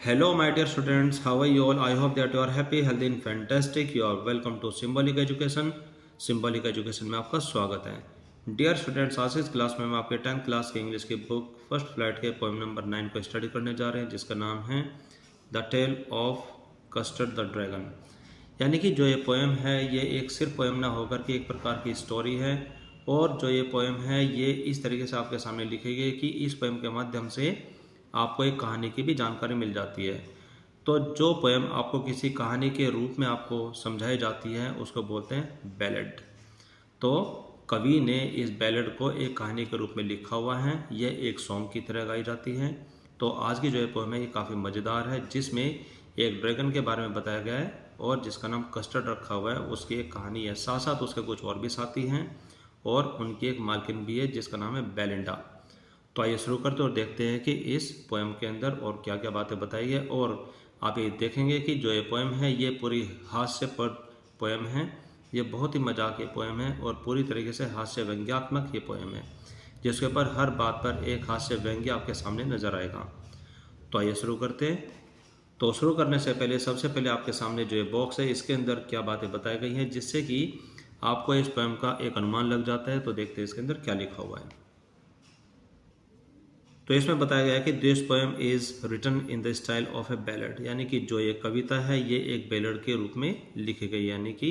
Hello, my dear students. How are you all? I hope that you are happy, healthy, and fantastic. You are welcome to Symbolic Education. Symbolic Education में आपका स्वागत है। Dear students, आज इस class में हम आपके 10th class की इंग्लिश की बुक फर्स्ट फ्लैट के पोएम नंबर 9 को स्टडी करने जा रहे हैं, जिसका नाम है the tale of custard the dragon. यानी कि जो ये पोएम है ये एक सिर्फ पोएम ना होकर के एक प्रकार की स्टोरी है, और जो ये पोएम है ये इस तरीके से आपके सामने लिखी गई कि इस पोएम के माध्यम से आपको एक कहानी की भी जानकारी मिल जाती है। तो जो पोएम आपको किसी कहानी के रूप में आपको समझाई जाती है उसको बोलते हैं बैलेड। तो कवि ने इस बैलेड को एक कहानी के रूप में लिखा हुआ है, यह एक सॉन्ग की तरह गाई जाती है। तो आज की जो ये पोएम है ये काफ़ी मज़ेदार है, जिसमें एक ड्रैगन के बारे में बताया गया है और जिसका नाम कस्टर्ड रखा हुआ है, उसकी एक कहानी है। साथ साथ उसके कुछ और भी साथी हैं और उनकी एक मालकिन भी है जिसका नाम है बेलिंडा। तो आइए शुरू करते और देखते हैं कि इस पोएम के अंदर और क्या क्या बातें बताई है। और आप ये देखेंगे कि जो ये पोएम है ये पूरी हास्यप्रद पोएम है, ये बहुत ही मजाकिया पोएम है और पूरी तरीके से हास्य व्यंग्यात्मक ये पोएम है, जिसके ऊपर हर बात पर एक हास्य व्यंग्य आपके सामने नजर आएगा। तो आइए शुरू करते हैं। तो शुरू करने से पहले सबसे पहले आपके सामने जो ये बॉक्स है इसके अंदर क्या बातें बताई गई हैं, जिससे कि आपको इस पोएम का एक अनुमान लग जाता है। तो देखते हैं इसके अंदर क्या लिखा हुआ है। तो इसमें बताया गया है कि this poem is written in the style of a ballad, यानी कि जो ये कविता है ये एक बैलेड के रूप में लिखी गई, यानी कि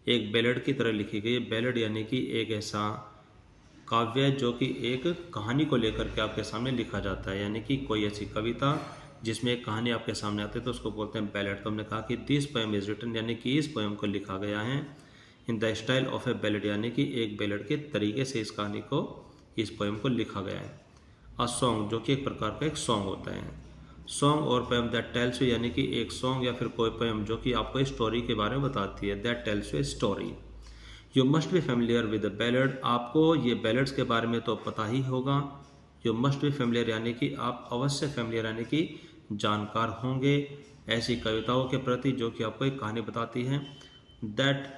एक बैलेड की तरह लिखी गई है। बैलेड यानी कि एक ऐसा काव्य जो कि एक कहानी को लेकर के आपके सामने लिखा जाता है, यानी कि कोई ऐसी कविता जिसमें एक कहानी आपके सामने आती है तो उसको बोलते हैं बैलेड। तो हमने कहा कि दिस पोएम इज रिटन, यानी कि इस पोएम को लिखा गया है इन the style of a ballad, यानी कि एक बैलेड के तरीके से इस कहानी को, इस पोएम को लिखा गया है। अ सॉन्ग, जो कि एक प्रकार का एक सॉन्ग होता है। सॉन्ग और पोएम दैट टेल्स यू, यानी कि एक सॉन्ग या फिर कोई पोएम जो कि आपको स्टोरी के बारे में बताती है। That tells U a story. You must be familiar with the ballad, आपको ये बैलेड्स के बारे में तो पता ही होगा। यू मस्ट बी फेमिलियर, यानी कि आप अवश्य फेमिलियर यानी कि जानकार होंगे ऐसी कविताओं के प्रति जो कि आपको एक कहानी बताती है। That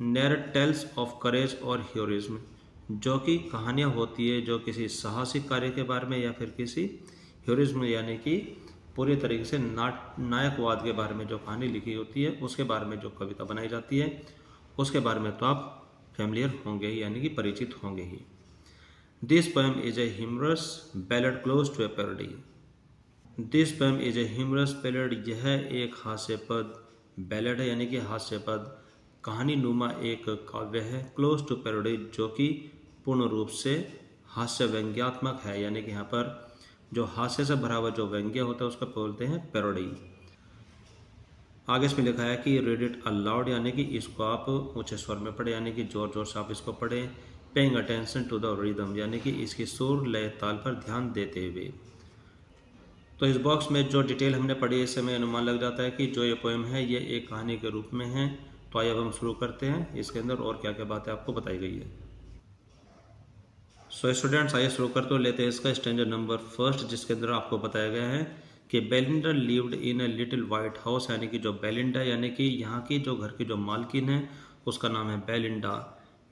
narrate tells of courage और हीरोइज्म, जो कि कहानियाँ होती है जो किसी साहसिक कार्य के बारे में या फिर किसी हीरोइज्म यानी कि पूरे तरीके से नायकवाद के बारे में जो कहानी लिखी होती है उसके बारे में जो कविता बनाई जाती है उसके बारे में तो आप फैमिलियर होंगे ही, यानी कि परिचित होंगे ही। This poem is a humorous ballad close to a parody. This poem is a humorous ballad, यह एक हास्यपद बैलेड है, यानी कि हास्यपद कहानी नुमा एक काव्य है। क्लोज टू पैरोडी, जो कि पूर्ण रूप से हास्य व्यंग्यात्मक है, यानी कि यहाँ पर जो हास्य से भरा हुआ जो व्यंग्य होता है उसको बोलते हैं पैरोडी। आगे इसमें लिखा है कि रीड इट अलाउड, यानी कि इसको आप ऊंचे स्वर में पढ़े, यानी कि जोर जोर से आप इसको पढ़ें। Paying attention to the rhythm, यानी कि इसकी सुर लय ताल पर ध्यान देते हुए। तो इस बॉक्स में जो डिटेल हमने पढ़ी इससे हमें अनुमान लग जाता है कि जो ये पोएम है ये एक कहानी के रूप में है। तो आइए अब हम शुरू करते हैं इसके अंदर और क्या क्या बातें आपको बताई गई है। सो स्टूडेंट्स, आइए शुरू करते हुए लेते हैं इसका स्टैंडर्ड नंबर फर्स्ट, जिसके अंदर आपको बताया गया है कि Belinda lived in a little white house, यानी कि जो बेलिंडा यानी कि यहाँ की जो घर की जो मालकिन है उसका नाम है बेलिंडा।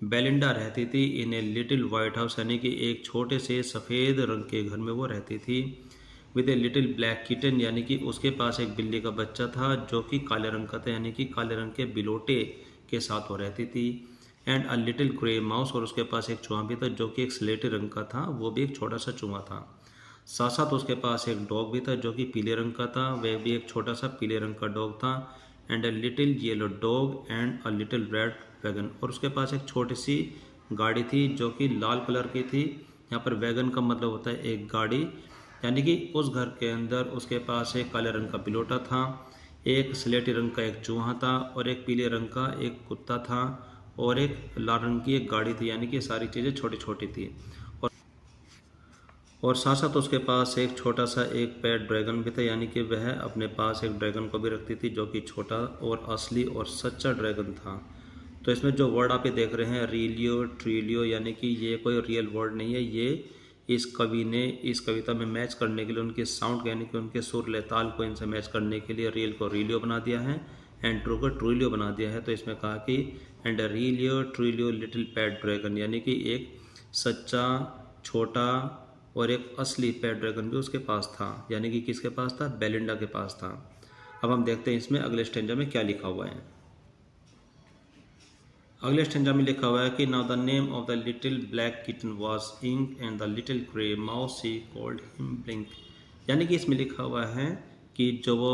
बेलिंडा रहती थी इन ए लिटिल वाइट हाउस, यानी कि एक छोटे से सफ़ेद रंग के घर में वो रहती थी। With a little black kitten, यानी कि उसके पास एक बिल्ली का बच्चा था जो कि काले रंग का था, यानी कि काले रंग के बिलोटे के साथ वो रहती थी। And a little grey mouse, और उसके पास एक चूहा भी था जो कि एक स्लेटी रंग का था, वो भी एक छोटा सा चूहा था। साथ साथ उसके पास एक डॉग भी था जो कि पीले रंग का था, वह भी एक छोटा सा पीले रंग का डॉग था। And a little yellow dog and a little red wagon, और उसके पास एक छोटी सी गाड़ी थी जो कि लाल कलर की थी। यहाँ पर वैगन का मतलब होता है एक गाड़ी, यानी कि उस घर के अंदर उसके पास एक काले रंग का बिलोटा था, एक स्लेटी रंग का एक चूहा था और एक पीले रंग का एक कुत्ता था और एक लाल रंग की एक गाड़ी थी, यानी कि सारी चीज़ें छोटी छोटी थी। और साथ साथ उसके पास एक छोटा सा एक पेट ड्रैगन भी था, यानी कि वह अपने पास एक ड्रैगन को भी रखती थी जो कि छोटा और असली और सच्चा ड्रैगन था। तो इसमें जो वर्ड आप ये देख रहे हैं रीलियो ट्रीलियो, यानी कि ये कोई रियल वर्ड नहीं है, ये इस कवि ने इस कविता में मैच करने के लिए उनके साउंड यानी कि उनके सुर लय ताल को इनसे मैच करने के लिए रियल को रीलियो बना दिया है एंड ट्रू को ट्रूलियो बना दिया है। तो इसमें कहा कि एंड रीलियो ट्रूलियो लिटिल पेट ड्रैगन, यानी कि एक सच्चा छोटा और एक असली पेट ड्रैगन भी उसके पास था, यानी कि किसके पास था? बेलिंडा के पास था। अब हम देखते हैं इसमें अगले स्टेंजा में क्या लिखा हुआ है। अगले स्टेंजा में लिखा हुआ है कि now the name of the little black kitten was ink and the little grey mouse she called him blink. यानी कि इसमें लिखा हुआ है कि जो वो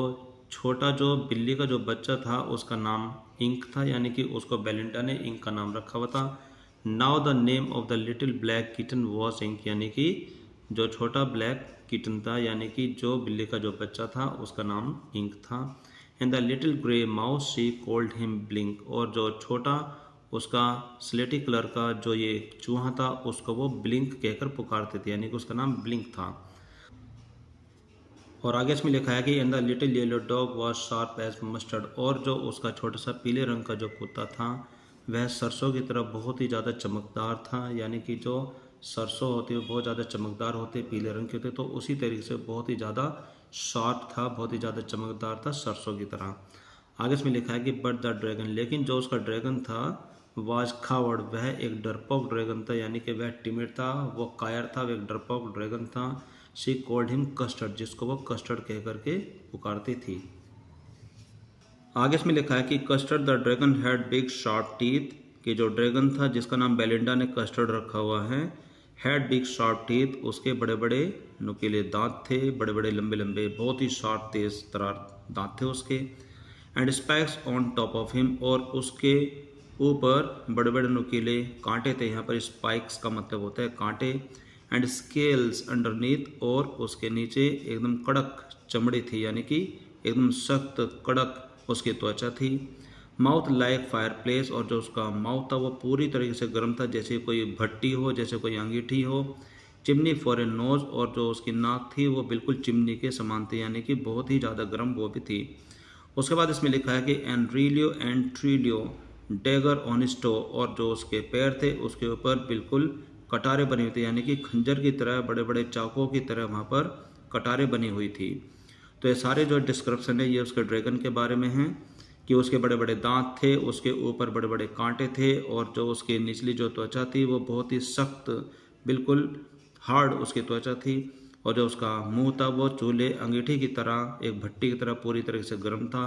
छोटा जो बिल्ली का जो बच्चा था उसका नाम इंक था, यानी कि उसको बेलिंडा ने इंक का नाम रखा हुआ था। Now the name of the little black kitten was ink, यानी कि जो छोटा ब्लैक किटन था, यानी कि जो बिल्ली का जो बच्चा था उसका नाम इंक था। And the little grey mouse she called him blink, और जो छोटा उसका स्लेटी कलर का जो ये चूहा था उसको वो ब्लिंक कहकर पुकारते थे, यानी कि उसका नाम ब्लिंक था। और आगे इसमें लिखा है कि and the little yellow dog was sharp as mustard, और जो उसका छोटा सा पीले रंग का जो कुत्ता था वह सरसों की तरह बहुत ही ज़्यादा चमकदार था, यानी कि जो सरसों होती है वो बहुत ज़्यादा चमकदार होते, पीले रंग के होते, तो उसी तरीके से बहुत ही ज़्यादा शार्प था, बहुत ही ज़्यादा चमकदार था सरसों की तरह। आगे इसमें लिखा है कि बट द ड्रैगन, लेकिन जो उसका ड्रैगन था वाज खावर्ड, वह एक डरपोक ड्रैगन था, यानी कि वह टिमिड था, वो कायर था, वह एक डरपोक ड्रैगन था। शी कॉल्ड हिम कस्टर्ड, जिसको वो कस्टर्ड कह करके पुकारती थी। आगे इसमें लिखा है कि custard the dragon had big sharp teeth, कि जो ड्रैगन था जिसका नाम बेलिंडा ने कस्टर्ड रखा हुआ है, हैड बिग शार्प टीथ, उसके बड़े बड़े नुकीले दांत थे, बड़े बड़े लंबे लंबे बहुत ही शार्प तेज तरार दांत थे उसके। And spikes on top of him, और उसके ऊपर बड़े बड़े नुकीले कांटे थे, यहाँ पर स्पाइक्स का मतलब होता है कांटे। एंड स्केल्स अंडरनीथ, और उसके नीचे एकदम कड़क चमड़ी थी, यानी कि एकदम सख्त कड़क उसकी त्वचा थी। माउथ लाइक फायर प्लेस, और जो उसका माउथ था वो पूरी तरीके से गर्म था, जैसे कोई भट्टी हो, जैसे कोई अंगीठी हो। चिमनी फॉर ए नोज, और जो उसकी नाक थी वो बिल्कुल चिमनी के समान थी, यानी कि बहुत ही ज़्यादा गर्म वो भी थी। उसके बाद इसमें लिखा है कि एनरीलियो एंड ट्रीलियो डेगर ऑनिस्टो, और जो उसके पैर थे उसके ऊपर बिल्कुल कटारे बनी हुई थी, यानी कि खंजर की तरह, बड़े बड़े चाकुओं की तरह वहाँ पर कटारे बनी हुई थी। तो ये सारे जो डिस्क्रिप्शन है ये उसके ड्रैगन के बारे में हैं, कि उसके बड़े बड़े दांत थे, उसके ऊपर बड़े बड़े कांटे थे, और जो उसकी निचली जो त्वचा थी वो बहुत ही सख्त, बिल्कुल हार्ड उसकी त्वचा थी, और जो उसका मुंह था वो चूल्हे अंगीठी की तरह, एक भट्टी की तरह पूरी तरह से गर्म था,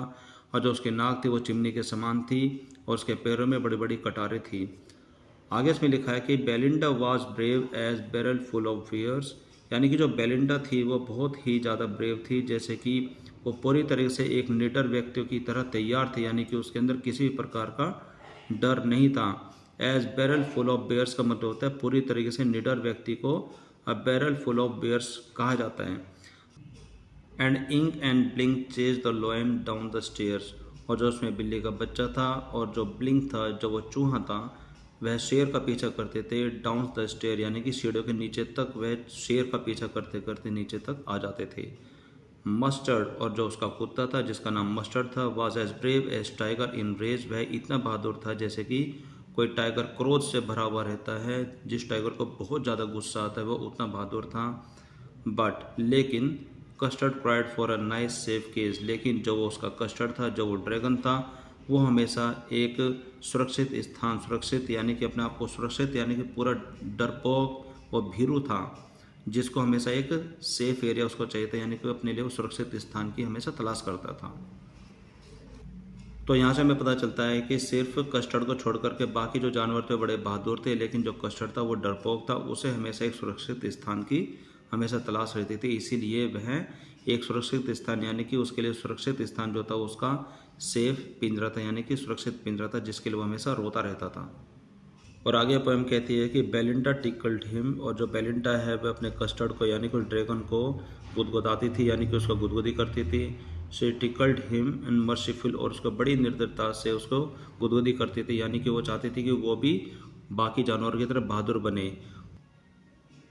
और जो उसकी नाक थी वो चिमनी के समान थी, और उसके पैरों में बड़ी बड़ी कटारें थी। आगे इसमें लिखा है कि Belinda was brave as barrel full of fears, यानी कि जो बेलिंडा थी वो बहुत ही ज़्यादा ब्रेव थी, जैसे कि वो पूरी तरह से एक निडर व्यक्ति की तरह तैयार थी, यानी कि उसके अंदर किसी भी प्रकार का डर नहीं था। As barrel full of bears का मतलब होता है पूरी तरीके से निडर व्यक्ति को a barrel full of bears कहा जाता है। And Ink and Blink chase the lion down the stairs, और जो उसमें बिल्ली का बच्चा था और जो ब्लिंक था, जो वो चूहा था, वह शेर का पीछा करते थे डाउन द स्टेयर, यानी कि सीढ़ियों के नीचे तक वह शेर का पीछा करते करते नीचे तक आ जाते थे। मस्टर्ड, और जो उसका कुत्ता था जिसका नाम मस्टर्ड था, was as brave as tiger in rage, वह इतना बहादुर था जैसे कि कोई टाइगर क्रोध से भरा हुआ रहता है, जिस टाइगर को बहुत ज़्यादा गुस्सा आता है वो उतना बहादुर था। बट लेकिन custard cried for a nice safe case, लेकिन जो वो उसका कस्टर्ड था, जो वो ड्रैगन था, वो हमेशा एक सुरक्षित स्थान, सुरक्षित यानी कि अपने आप को सुरक्षित, यानी कि पूरा डरपोक वो भीरू था, जिसको हमेशा एक सेफ एरिया उसको चाहिए था, यानी कि अपने लिए वो सुरक्षित स्थान की हमेशा तलाश करता था। तो यहाँ से हमें पता चलता है कि सिर्फ कस्टर्ड को छोड़ करके बाकी जो जानवर थे बड़े बहादुर थे, लेकिन जो कस्टर्ड था वो डरपोक था, उसे हमेशा एक सुरक्षित स्थान की हमेशा तलाश रहती थी, इसीलिए वह एक सुरक्षित स्थान, यानी कि उसके लिए सुरक्षित स्थान जो था उसका सेफ पिंजरा था, यानी कि सुरक्षित पिंजरा था, जिसके लिए वो हमेशा रोता रहता था। और आगे पोएम कहती है कि बेलिंडा टिकल्ड हिम, और जो बेलिंडा है वह अपने कस्टर्ड को यानी कि ड्रैगन को गुदगुदाती थी, यानी कि उसको गुदगुदी करती थी। She tickled him and merciful, और उसको बड़ी निर्दयता से उसको गुदगुदी करती थी, यानी कि वो चाहती थी कि वो भी बाकी जानवरों की तरह बहादुर बने।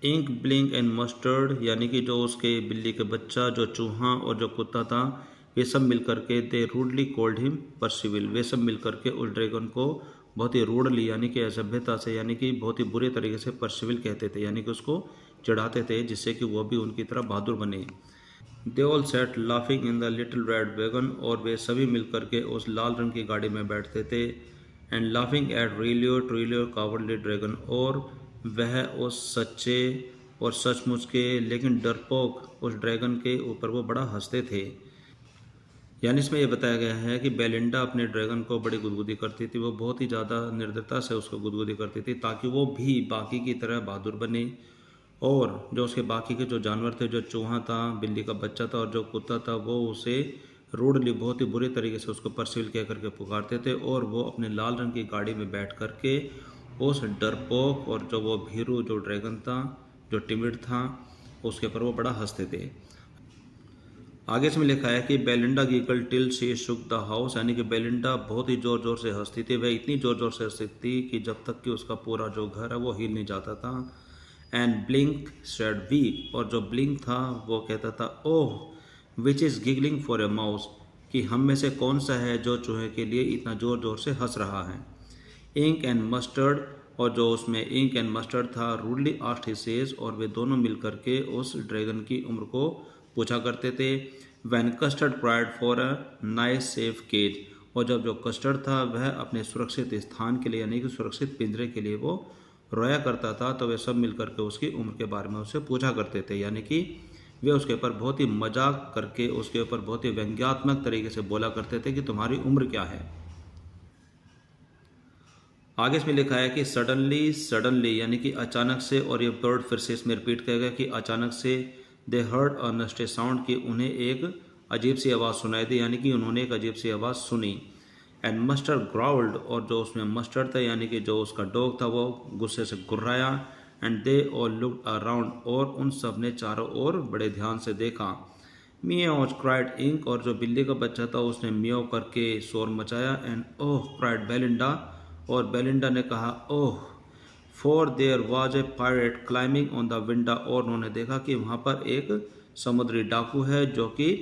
इंक ब्लिंक एंड मस्टर्ड, यानी कि जो उसके बिल्ली के बच्चा, जो चूहा और जो कुत्ता था, वे सब मिलकर के दे रूडली कॉल्ड हिम परसिविल, वे सब मिलकर के उस ड्रैगन को बहुत ही रूडली यानी कि असभ्यता से, यानी कि बहुत ही बुरे तरीके से परसिविल कहते थे, यानी कि उसको चिढ़ाते थे, जिससे कि वो भी उनकी तरह बहादुर बने। They all set laughing in the little red wagon, और वे सभी मिलकर के उस लाल रंग की गाड़ी में बैठते थे। And laughing at realio trulio cowardly dragon, और वह उस सच्चे और सचमुच के लेकिन डरपोक उस ड्रैगन के ऊपर वो बड़ा हंसते थे। यानी इसमें यह बताया गया है कि बेलिंडा अपने ड्रैगन को बड़ी गुदगुदी करती थी, वो बहुत ही ज़्यादा निर्दयता से उसको गुदगुदी करती थी ताकि वो भी बाकी की तरह बहादुर बने, और जो उसके बाकी के जो जानवर थे, जो चूहा था, बिल्ली का बच्चा था और जो कुत्ता था, वो उसे रूडली बहुत ही बुरी तरीके से उसको परसिल कह करके पुकारते थे, और वो अपने लाल रंग की गाड़ी में बैठ करके उस डरपोक और जो वो भीरू जो ड्रैगन था, जो टिमिड था, उसके ऊपर वो बड़ा हंसते थे। आगे इसमें लिखा है कि Belinda giggle till she shook the house, यानी कि बेलिंडा बहुत ही ज़ोर ज़ोर से हंसती थी। वह इतनी ज़ोर ज़ोर से हंसती थी कि जब तक कि उसका पूरा जो घर है वो हिल नहीं जाता था। एंड ब्लिंक सेड वी, और जो ब्लिंक था वो कहता था oh which is giggling for a mouse, कि हम में से कौन सा है जो चूहे के लिए इतना ज़ोर ज़ोर से हंस रहा है। इंक एंड मस्टर्ड, और जो उसमें इंक एंड मस्टर्ड था, रूडली आस्क्ड हिज एज, और वे दोनों मिल करके उस ड्रैगन की उम्र को पूछा करते थे। When Custard cried for a nice safe cage, और जब जो कस्टर्ड था वह अपने सुरक्षित स्थान के लिए यानी कि सुरक्षित पिंजरे के लिए वो रोया करता था, तो वे सब मिल करके उसकी उम्र के बारे में उससे पूछा करते थे। यानी कि वे उसके ऊपर बहुत ही मजाक करके उसके ऊपर बहुत ही व्यंग्यात्मक तरीके से बोला करते थे कि तुम्हारी उम्र क्या है। आगे इसमें लिखा है कि सडनली यानी कि अचानक से, और ये वर्ड फिर से इसमें रिपीट किया गया कि अचानक से, दे हर्ड अ नस्टी साउंड, कि उन्हें एक अजीब सी आवाज़ सुनाई दी, यानी कि उन्होंने एक अजीब सी आवाज़ सुनी। एंड मस्टर्ड ग्राउल्ड, और जो उसमें मस्टर्ड था यानी कि जो उसका डॉग था वो गुस्से से गुर्राया। And they all looked around, और उन सब ने चारों ओर बड़े ध्यान से देखा। मियाओ क्राइड इंक, और जो बिल्ली का बच्चा था उसने मियाओ करके शोर मचाया। एंड ओह क्राइड बेलिंडा, और बेलिंडा ने कहा oh, for there was a pirate climbing on the window, और उन्होंने देखा कि वहाँ पर एक समुद्री डाकू है जो कि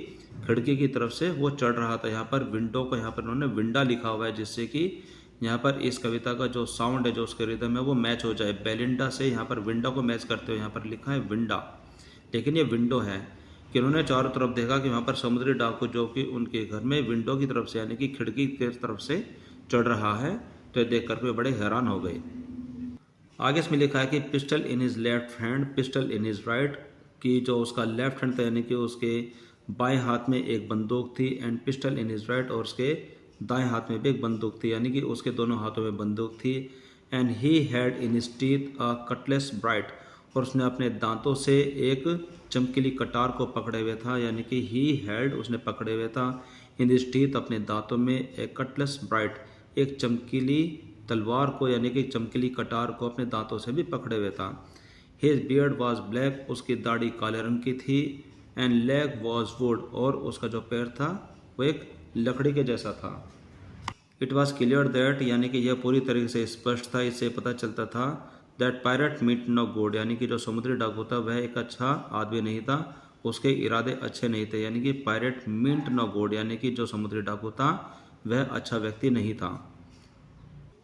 खिड़की की तरफ से वो चढ़ रहा था। यहाँ पर विंडो को यहाँ पर उन्होंने विंडा लिखा हुआ है, जिससे कि यहाँ पर इस कविता का जो साउंड है, जो उसके रिदम है, वो मैच हो जाए। बेलिंडा से यहाँ पर विंडो को मैच करते हुए यहाँ पर लिखा है विंडा, लेकिन ये विंडो है। कि उन्होंने चारों तरफ देखा कि वहाँ पर समुद्री डाकू जो कि उनके घर में विंडो की तरफ से यानी कि खिड़की की तरफ से चढ़ रहा है, तो ये देख कर वे बड़े हैरान हो गए। आगे इसमें लिखा है कि pistol in his left hand pistol in his right, कि जो उसका लेफ्ट हैंड था यानी कि उसके बाएं हाथ में एक बंदूक थी, and pistol in his right, और उसके दाएं हाथ में भी एक बंदूक थी, यानी कि उसके दोनों हाथों में बंदूक थी। And he had in his teeth a Cutlass bright, और उसने अपने दांतों से एक चमकीली कटार को पकड़े हुए था, यानी कि ही हैड उसने पकड़े हुए था, इन हिज टीथ अपने दांतों में, एक कटलेस ब्राइट एक चमकीली तलवार को यानी कि चमकीली कटार को अपने दांतों से भी पकड़े हुए था। हिज बियर्ड वॉज ब्लैक, उसकी दाढ़ी काले रंग की थी। एंड लेग वॉज वुड, और उसका जो पैर था वो एक लकड़ी के जैसा था। इट वॉज क्लियर दैट, यानी कि यह पूरी तरीके से स्पष्ट था, इससे पता चलता था that pirate meet no good, यानी कि जो समुद्री डाकू था वह एक अच्छा आदमी नहीं था, उसके इरादे अच्छे नहीं थे। यानी कि पायरेट मीट नो गुड, यानी कि जो समुद्री डाकू था वह अच्छा व्यक्ति नहीं था।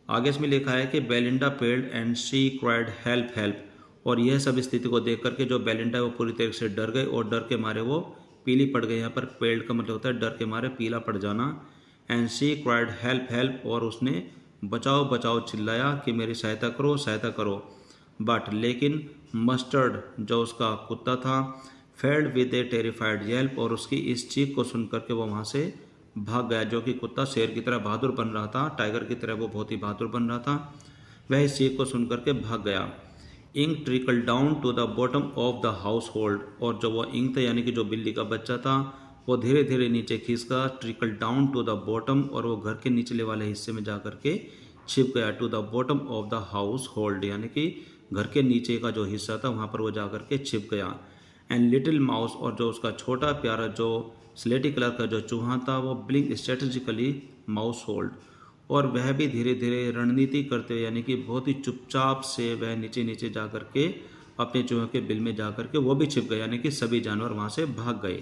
आगे इसमें लिखा है कि Belinda पेल्ड and she cried help help, और यह सब स्थिति को देख करके जो बेलिंडा है वो पूरी तरीके से डर गए, और डर के मारे वो पीली पड़ गई। यहाँ पर पेल्ड का मतलब होता है डर के मारे पीला पड़ जाना। And she cried help help, और उसने बचाओ बचाओ चिल्लाया कि मेरी सहायता करो सहायता करो। बट लेकिन मस्टर्ड जो उसका कुत्ता था, failed with A terrified Yelp, और उसकी इस चीख को सुन करके वो वहाँ से भाग गया। जो कि कुत्ता शेर की तरह बहादुर बन रहा था, टाइगर की तरह वो बहुत ही बहादुर बन रहा था, वह इस चीख को सुन करके भाग गया। Ink trickle down to the bottom of the household, और जो वो इंक था यानी कि जो बिल्ली का बच्चा था वो धीरे धीरे नीचे खिसका, trickle down to the bottom, और वो घर के निचले वाले हिस्से में जा करके छिप गया। To the bottom of the household, यानी कि घर के नीचे का जो हिस्सा था वहाँ पर वो जा करके छिप गया। एंड लिटिल माउस, और जो उसका छोटा प्यारा जो स्लेटी कलर का जो चूहा था वो ब्लिंक स्ट्रेटेजिकली माउस होल्ड, और वह भी धीरे धीरे रणनीति करते हुए यानी कि बहुत ही चुपचाप से वह नीचे नीचे जा करके अपने चूहे के बिल में जा करके वो भी छिप गए, यानी कि सभी जानवर वहाँ से भाग गए।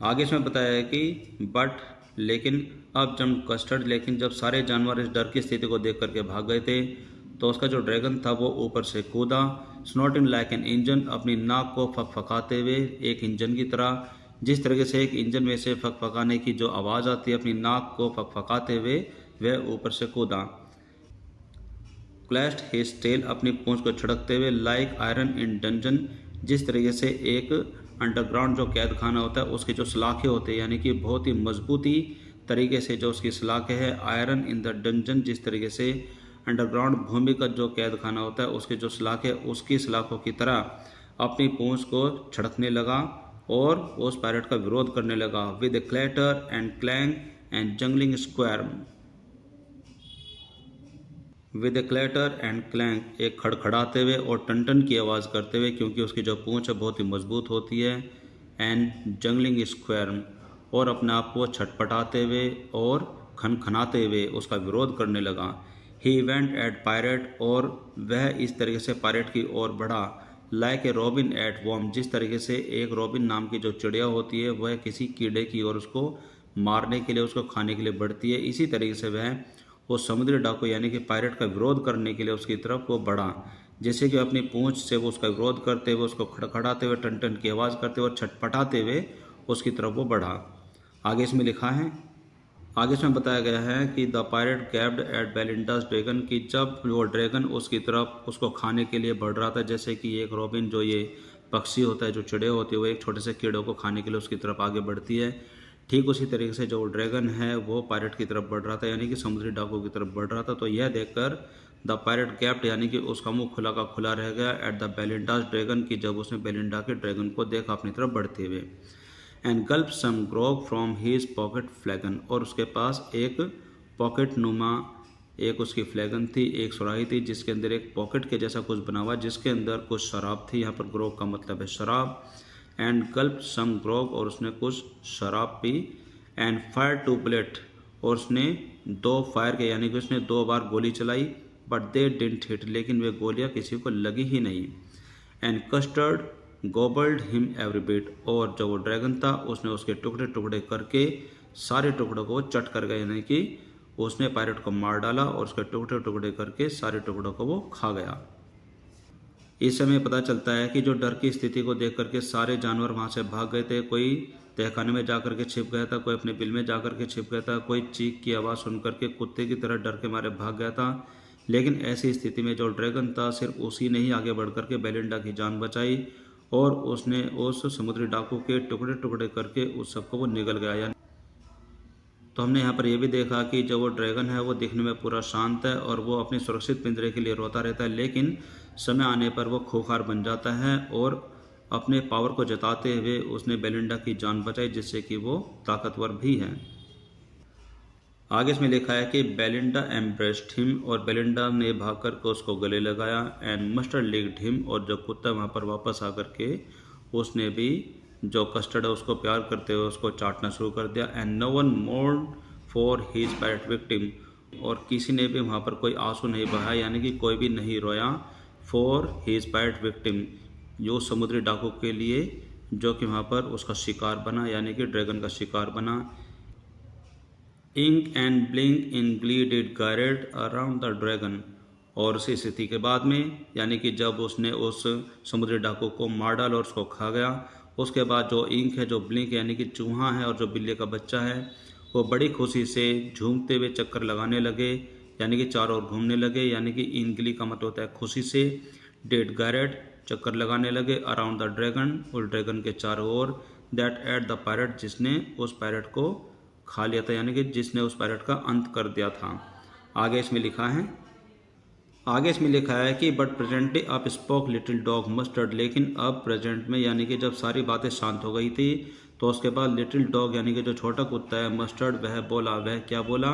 आगे इसमें बताया है कि बट लेकिन अब जब कस्टर्ड, लेकिन जब सारे जानवर इस डर की स्थिति को देख करके भाग गए थे, तो उसका जो ड्रैगन था वो ऊपर से कूदा, स्नॉटिंग लाइक एन इंजन, अपनी नाक को फकफकाते हुए एक इंजन की तरह। जिस तरीके से एक इंजन में से फकफकाने की जो आवाज़ आती है, अपनी नाक को फकफकाते हुए वह ऊपर से कूदा। क्लैश्ड हिज टेल, अपनी पूंछ को झड़कते हुए, लाइक आयरन इन डंजन, जिस तरीके से एक अंडरग्राउंड जो कैद खाना होता है उसके जो सलाखें होते हैं, यानी कि बहुत ही मजबूती तरीके से जो उसकी सलाखें है, आयरन इन द डंजन, जिस तरीके से अंडरग्राउंड भूमिगत जो कैद खाना होता है उसके जो सलाखें उसकी सलाखों की तरह अपनी पूंछ को झड़कने लगा और उस पायरेट का विरोध करने लगा। With a clatter and clang and jangling squirm, with a clatter and clang, एक खड़खड़ाते हुए और टन की आवाज़ करते हुए, क्योंकि उसकी जो पूंछ है बहुत ही मजबूत होती है। एंड जंगलिंग स्क्वायर्म, और अपने आप को छटपटाते हुए और खनखनाते हुए उसका विरोध करने लगा। ही वेंट एट पायरेट, और वह इस तरीके से पायरेट की ओर बढ़ा। Like a robin at worm, जिस तरीके से एक रॉबिन नाम की जो चिड़िया होती है वह किसी कीड़े की ओर उसको मारने के लिए, उसको खाने के लिए बढ़ती है, इसी तरीके से वह वो समुद्री डाकू यानी कि पायरेट का विरोध करने के लिए उसकी तरफ वो बढ़ा। जैसे कि अपनी पूंछ से वो उसका विरोध करते हुए, उसको खड़खड़ाते हुए, टन की आवाज़ करते हुए और छटपटाते हुए उसकी तरफ वो बढ़ा। आगे इसमें लिखा है, आगे इसमें बताया गया है कि द पायरेट गैब्ड एट बेलिंडास ड्रैगन, की जब वो ड्रैगन उसकी तरफ उसको खाने के लिए बढ़ रहा था, जैसे कि एक रॉबिन जो ये पक्षी होता है, जो चिड़िया होती है, वो एक छोटे से कीड़ों को खाने के लिए उसकी तरफ आगे बढ़ती है, ठीक उसी तरीके से जो ड्रैगन है वो पायरेट की तरफ बढ़ रहा था, यानी कि समुद्री डाकू की तरफ बढ़ रहा था। तो यह देखकर द पायरेट गैप्ड, यानी कि उसका मुंह खुला का खुला रह गया, एट द बेलिंडास ड्रैगन, की जब उसने बेलिंडा के ड्रैगन को देखा अपनी तरफ बढ़ते हुए। And gulp some grog from his pocket flagon, और उसके पास एक पॉकेट नुमा एक उसकी फ्लैगन थी, एक सुराही थी जिसके अंदर एक पॉकेट के जैसा कुछ बना हुआ, जिसके अंदर कुछ शराब थी। यहाँ पर ग्रोग का मतलब है शराब। एंड गल्प सम ग्रोग, और उसने कुछ शराब P. And fire to bullet, और उसने 2 फायर के, यानी कि उसने 2 बार गोली चलाई, बट दे डिडंट हिट, लेकिन वे गोलियां किसी को लगी ही नहीं। And Custard gobbled him every bit, और जो वो ड्रैगन था उसने उसके टुकड़े टुकड़े करके सारे टुकड़ों को चट कर गया, यानी कि उसने पायरेट को मार डाला और उसके टुकड़े टुकड़े करके सारे टुकड़ों को वो खा गया। इस समय पता चलता है कि जो डर की स्थिति को देख करके सारे जानवर वहां से भाग गए थे। कोई तहखाने में जाकर के छिप गया था, कोई अपने बिल में जाकर के छिप गया था, कोई चीख की आवाज़ सुन करके कुत्ते की तरह डर के मारे भाग गया था। लेकिन ऐसी स्थिति में जो ड्रैगन था सिर्फ उसी ने ही आगे बढ़ करके बेलिंडा की जान बचाई, और उसने उस समुद्री डाकू के टुकड़े टुकड़े करके उस सबको वो निगल गया। तो हमने यहाँ पर यह भी देखा कि जो वो ड्रैगन है वो दिखने में पूरा शांत है और वो अपने सुरक्षित पिंजरे के लिए रोता रहता है, लेकिन समय आने पर वो खूंखार बन जाता है और अपने पावर को जताते हुए उसने बेलिंडा की जान बचाई, जिससे कि वो ताकतवर भी है। आगे इसमें लिखा है कि बेलिंडा एम्ब्रेस्ड हिम, और बेलिंडा ने भाग कर के उसको गले लगाया। एंड मस्टर्ड लिक्ड हिम, और जो कुत्ता वहाँ पर वापस आकर के उसने भी जो कस्टर्ड है उसको प्यार करते हुए उसको चाटना शुरू कर दिया। And no one mourn for his pat victim, और किसी ने भी वहाँ पर कोई आंसू नहीं बहाया, यानी कि कोई भी नहीं रोया फॉर हिज पैट विक्टिम, जो समुद्री डाकू के लिए जो कि वहाँ पर उसका शिकार बना, यानी कि ड्रैगन का शिकार बना। Ink and Blink in glee did gyrate around the dragon, और उसी स्थिति के बाद में, यानी कि जब उसने उस समुद्री डाकू को मार डाला और उसको खा गया, उसके बाद जो इंक है, जो ब्लिंक यानी कि चूहा है, और जो बिल्ली का बच्चा है, वो बड़ी खुशी से झूमते हुए चक्कर लगाने लगे, यानी कि चारों ओर घूमने लगे, यानी कि इन गिली का मतलब होता है खुशी से। डेड गायरेड, चक्कर लगाने लगे अराउंड द ड्रैगन, और ड्रैगन के चारों ओर। दैट एट द पायरेट, जिसने उस पायरेट को खा लिया था, यानी कि जिसने उस पायरेट का अंत कर दिया था। आगे इसमें लिखा है कि but presently up spoke little dog mustard, लेकिन अब प्रेजेंट में, यानी कि जब सारी बातें शांत हो गई थी, तो उसके बाद लिटिल डॉग यानी कि जो छोटा कुत्ता है मस्टर्ड, वह बोला। वह क्या बोला?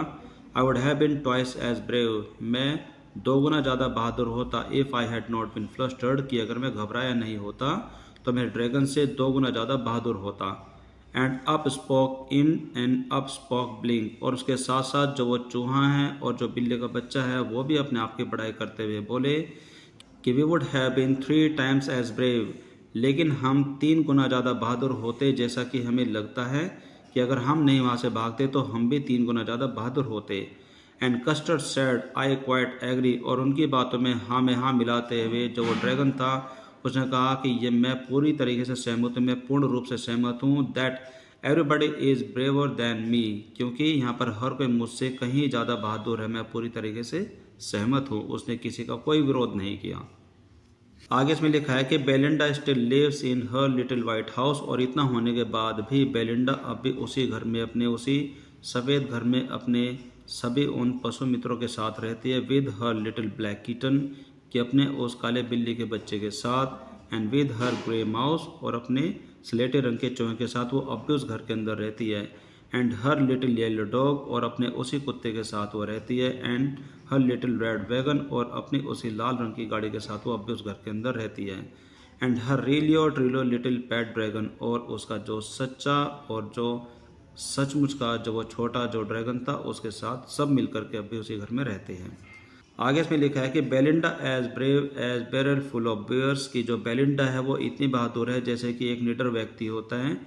I would have been twice as brave, मैं 2 गुना ज़्यादा बहादुर होता। If I had not been flustered, कि अगर मैं घबराया नहीं होता तो मैं ड्रैगन से 2 गुना ज़्यादा बहादुर होता। And up spoke in and up spoke blink, और उसके साथ साथ जो वो चूहा है और जो बिल्ली का बच्चा है वो भी अपने आप की बड़ाई करते हुए बोले कि we would have been 3 times as brave, लेकिन हम 3 गुना ज़्यादा बहादुर होते, जैसा कि हमें लगता है कि अगर हम नहीं वहाँ से भागते तो हम भी 3 गुना ज़्यादा बहादुर होते। And Custard said I quite agree, और उनकी बातों में हाँ में हाँ मिलाते हुए जो वो ड्रैगन था उसने कहा कि ये मैं पूरी तरीके से सहमत हूँ, मैं पूर्ण रूप से सहमत हूँ। That everybody is braver than me, क्योंकि यहाँ पर हर कोई मुझसे कहीं ज़्यादा बहादुर है, मैं पूरी तरीके से सहमत हूँ। उसने किसी का कोई विरोध नहीं किया। आगे इसमें लिखा है कि Belinda still lives in her little white house, और इतना होने के बाद भी बेलिंडा अब भी उसी घर में, अपने उसी सफ़ेद घर में अपने सभी उन पशु मित्रों के साथ रहती है। With her little black kitten, कि अपने उस काले बिल्ली के बच्चे के साथ, and with her grey mouse, और अपने स्लेटी रंग के चूहे के साथ वो अब भी उस घर के अंदर रहती है। And her little yellow dog, और अपने उसी कुत्ते के साथ वो रहती है। And her little red wagon, और अपनी उसी लाल रंग की गाड़ी के साथ वो अब भी उस घर के अंदर रहती है। And her realio trulio little pet dragon, और उसका जो सच्चा और जो सचमुच का जो वो छोटा जो ड्रैगन था उसके साथ सब मिलकर के अब भी उसी घर में रहते हैं। आगे इसमें लिखा है कि Belinda as brave as barrel full of bears, की जो बेलिंडा है वो इतनी बहादुर है जैसे कि एक निडर व्यक्ति होता है।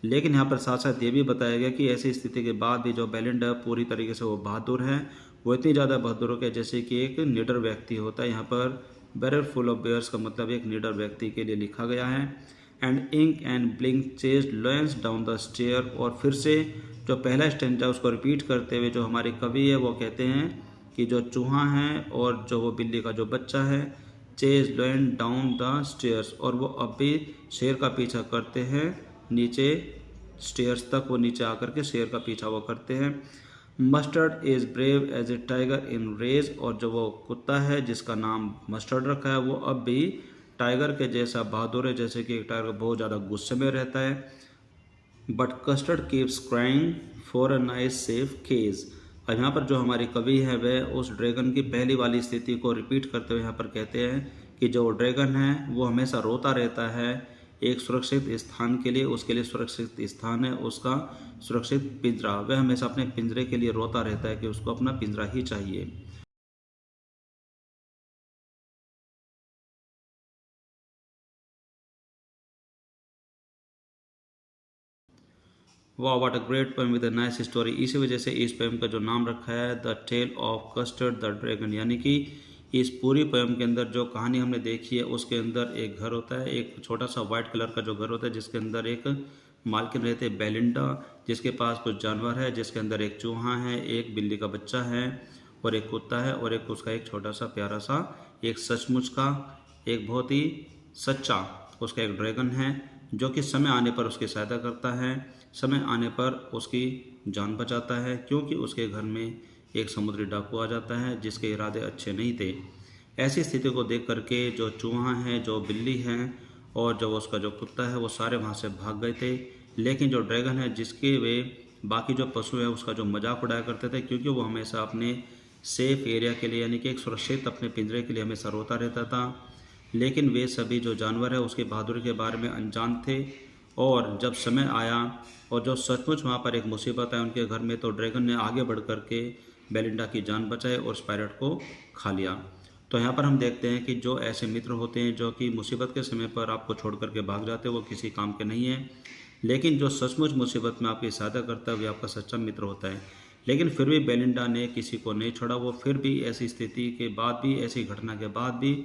लेकिन यहाँ पर साथ साथ ये भी बताया गया कि ऐसी स्थिति के बाद भी जो बेलिंडा पूरी तरीके से वो बहादुर है, वो इतनी ज़्यादा बहादुर है जैसे कि एक निडर व्यक्ति होता है। यहाँ पर बैरल फुल ऑफ बियर्स का मतलब एक निडर व्यक्ति के लिए लिखा गया है। And Ink and Blink chased lions down the stair, और फिर से जो पहला स्टेंजा उसको रिपीट करते हुए जो हमारे कवि है वो कहते हैं कि जो चूहा है और जो वो बिल्ली का जो बच्चा है, chase lion down the stairs, और वो अब भी शेर का पीछा करते हैं नीचे स्टेयर्स तक, वो नीचे आकर के शेर का पीछा वो करते हैं। Mustard is brave as a tiger in rage, और जो वो कुत्ता है जिसका नाम मस्टर्ड रखा है वो अब भी टाइगर के जैसा बहादुर है, जैसे कि एक टाइगर बहुत ज़्यादा गुस्से में रहता है। But Custard keeps crying for a nice safe cage. अब यहाँ पर जो हमारी कवि है वह उस ड्रैगन की पहली वाली स्थिति को रिपीट करते हुए यहाँ पर कहते हैं कि जो ड्रैगन है वो हमेशा रोता रहता है एक सुरक्षित स्थान के लिए। उसके लिए सुरक्षित स्थान है उसका सुरक्षित पिंजरा। वह हमेशा अपने पिंजरे के लिए रोता रहता है कि उसको अपना पिंजरा ही चाहिए। वाह, what a great poem with a nice story. इसी वजह से इस पोएम का जो नाम रखा है the tale of custard the dragon, यानी कि इस पूरी पोएम के अंदर जो कहानी हमने देखी है उसके अंदर एक घर होता है, एक छोटा सा वाइट कलर का जो घर होता है जिसके अंदर एक मालकिन रहते हैं बेलिंडा, जिसके पास कुछ जानवर है, जिसके अंदर एक चूहा है, एक बिल्ली का बच्चा है और एक कुत्ता है, और एक उसका एक छोटा सा प्यारा सा एक सचमुच का एक बहुत ही सच्चा उसका एक ड्रैगन है, जो कि समय आने पर उसकी सहायता करता है, समय आने पर उसकी जान बचाता है, क्योंकि उसके घर में एक समुद्री डाकू आ जाता है जिसके इरादे अच्छे नहीं थे। ऐसी स्थिति को देख करके जो चूहा है, जो बिल्ली है और जो उसका जो कुत्ता है वो सारे वहाँ से भाग गए थे। लेकिन जो ड्रैगन है जिसके वे बाकी जो पशु है उसका जो मजाक उड़ाया करते थे, क्योंकि वो हमेशा अपने सेफ एरिया के लिए यानी कि एक सुरक्षित अपने पिंजरे के लिए हमेशा रोता रहता था। लेकिन वे सभी जो जानवर है उसकी बहादुरी के बारे में अनजान थे, और जब समय आया और जो सचमुच वहाँ पर एक मुसीबत आई उनके घर में, तो ड्रैगन ने आगे बढ़ कर के बेलिंडा की जान बचाई और उस पायलट को खा लिया। तो यहाँ पर हम देखते हैं कि जो ऐसे मित्र होते हैं जो कि मुसीबत के समय पर आपको छोड़ करके भाग जाते हैं वो किसी काम के नहीं है, लेकिन जो सचमुच मुसीबत में आपकी सहायता करता है वह आपका सच्चा मित्र होता है। लेकिन फिर भी बेलिंडा ने किसी को नहीं छोड़ा, वो फिर भी ऐसी स्थिति के बाद भी, ऐसी घटना के बाद भी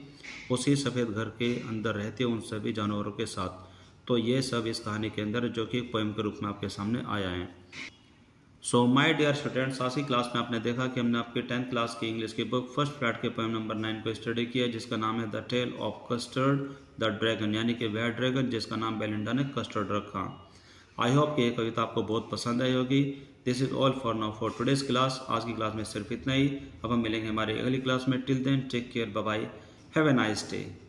उसी सफ़ेद घर के अंदर रहते हैं उन सभी जानवरों के साथ। तो ये सब इस कहानी के अंदर जो कि एक पोएम के रूप में आपके सामने आया है। सो माय डियर स्टूडेंट्स, आज की क्लास में आपने देखा कि हमने आपके 10th क्लास की इंग्लिश की बुक फर्स्ट फ्लैट के पोएम नंबर 9 को स्टडी किया, जिसका नाम है the tale of custard the dragon, यानी कि वह ड्रैगन जिसका नाम बेलिंडा ने कस्टर्ड रखा। आई होप कि ये कविता आपको बहुत पसंद आई होगी। This is all for now for today's class. आज की क्लास में सिर्फ इतना ही। अब हम मिलेंगे हमारी अगली क्लास में। Till then take care, bye bye, have a nice day.